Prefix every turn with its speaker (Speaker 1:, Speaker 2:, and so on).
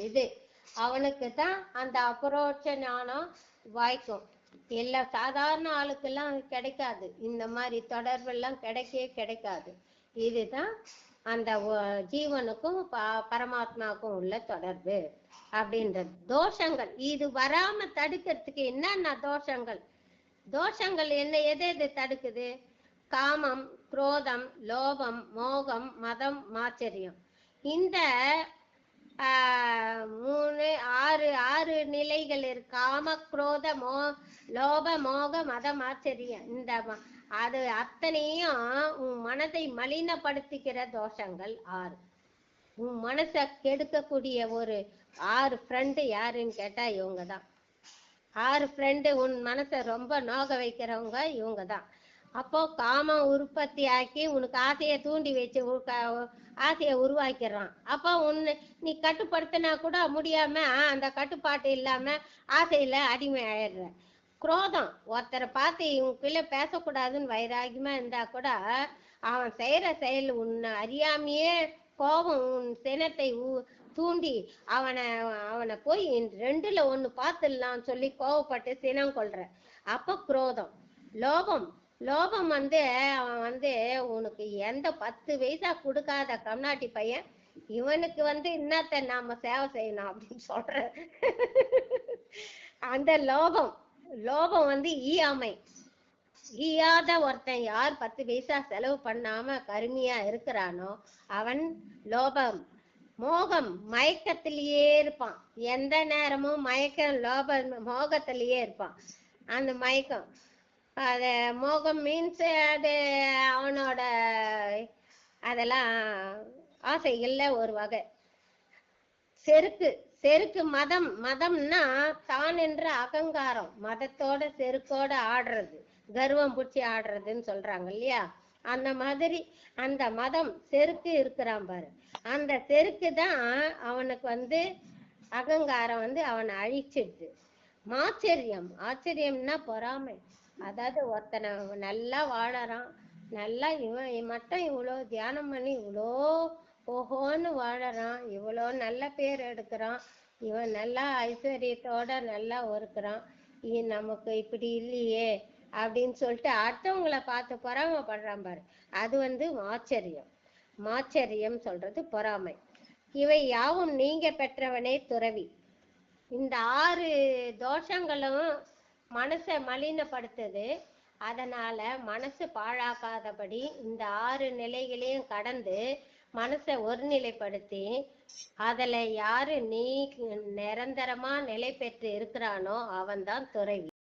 Speaker 1: இது அவனுக்கு தான் அந்த அபரோட்ச ஞானம் வாய்க்கும். எல்லா சாதாரண ஆளுக்கெல்லாம் கிடைக்காது, இந்த மாதிரி தொடர்பெல்லாம் கிடைக்காது. இதுதான் அந்த ஜீவனுக்கும் பரமாத்மாவுக்கும் உள்ள தொடர்பு அப்படின்றது. தோஷங்கள் இது வராம தடுக்கிறதுக்கு என்னென்ன தோஷங்கள் என்ன, எது தடுக்குது? காமம், குரோதம், லோபம், மோகம், மதம், மாச்சரியம். இந்த 6 நிலைகள் இருக்கு. காம, குரோத, லோப, மோக, மதம், ஆச்சரியம். இந்த அது அத்தனையும் உன் மனதை மலினப்படுத்திக்கிற தோஷங்கள் 6. உன் மனசை கெடுக்கக்கூடிய ஒரு 6 ஃப்ரெண்டு யாருன்னு கேட்டா இவங்க தான். 6 ஃப்ரெண்டு உன் மனசை ரொம்ப நோக வைக்கிறவங்க இவங்க தான். அப்போ காமம் உற்பத்தி ஆக்கி உனக்கு ஆசையை தூண்டி வச்சு ஆசையை உருவாக்கிடுறான். அப்போ நீ கட்டுப்படுத்தினா கூட முடியாம அந்த கட்டுப்பாட்டு இல்லாம ஆசையில அடிமை ஆயிடுற. குரோதம், ஒருத்தரை பார்த்து இவங்களுக்குள்ள பேசக்கூடாதுன்னு வைராகியமா இருந்தா கூட அவன் செய்யற செயல் உன்னை அறியாமையே கோபம் உன் சினத்தை தூண்டி அவனை போய் 2ல் 1 பார்த்துடலாம் சொல்லி கோவப்பட்டு சினம் கொள்ற. அப்ப குரோதம். லோபம் அவன் உனக்கு எந்த 10 பைசா கொடுக்காத கம்நாட்டி பையன் இவனுக்கு இன்னத்த நாம சேவை செய்யணும் அப்படின்னு சொல்ற. அந்த லோபம் ஈயாமை. ஈயாத ஒருத்தன் யார் 10 பைசா செலவு பண்ணாம கருமையா இருக்கிறானோ அவன் லோபம். மோகம், மயக்கத்திலேயே இருப்பான். எந்த நேரமும் மோகத்திலேயே இருப்பான். அந்த மயக்கம், அது மோகம் மீன்ஸ் அது அவனோட அதெல்லாம் ஆசைகள்ல ஒரு வகை. செருக்கு மதம்னா தான் என்ற அகங்காரம், மதத்தோட செருக்கோட ஆடுறது, கர்வம் பிடிச்சி ஆடுறதுன்னு சொல்றாங்க இல்லையா? அந்த மாதிரி அந்த மதம் செருக்கு இருக்கிறான் பாரு. அந்த செருக்கு தான் அவனுக்கு அகங்காரம் அவனை அழிச்சிடுது. ஆச்சரியம்னா பொறாமை. அதாவது ஒருத்தனை நல்லா வாழறான், நல்லா இவன் மட்டும் இவ்வளோ தியானம் பண்ணி இவ்வளோ ஓஹோன்னு வாழறான், இவ்வளோ நல்ல பேர் எடுக்கிறான், இவன் நல்லா ஐஸ்வர்யத்தோட நல்லா இருக்கிறான், நமக்கு இப்படி இல்லையே அப்படின்னு சொல்லிட்டு அடுத்தவங்களை பார்த்து பொறாமப்படுறான் பாரு. அது மாச்சரியம் சொல்றது பொறாமை. இவை யாவும் நீங்க பெற்றவனே துறவி. இந்த 6 தோஷங்களும் மனசை மலினப்படுத்துது. அதனால மனசு பாழாக்காதபடி இந்த 6 நிலைகளையும் கடந்து மனசை ஒருநிலைப்படுத்தி அதுல யாரு நீ நிரந்தரமா நிலை பெற்று இருக்கிறானோ அவன் தான் துறவி.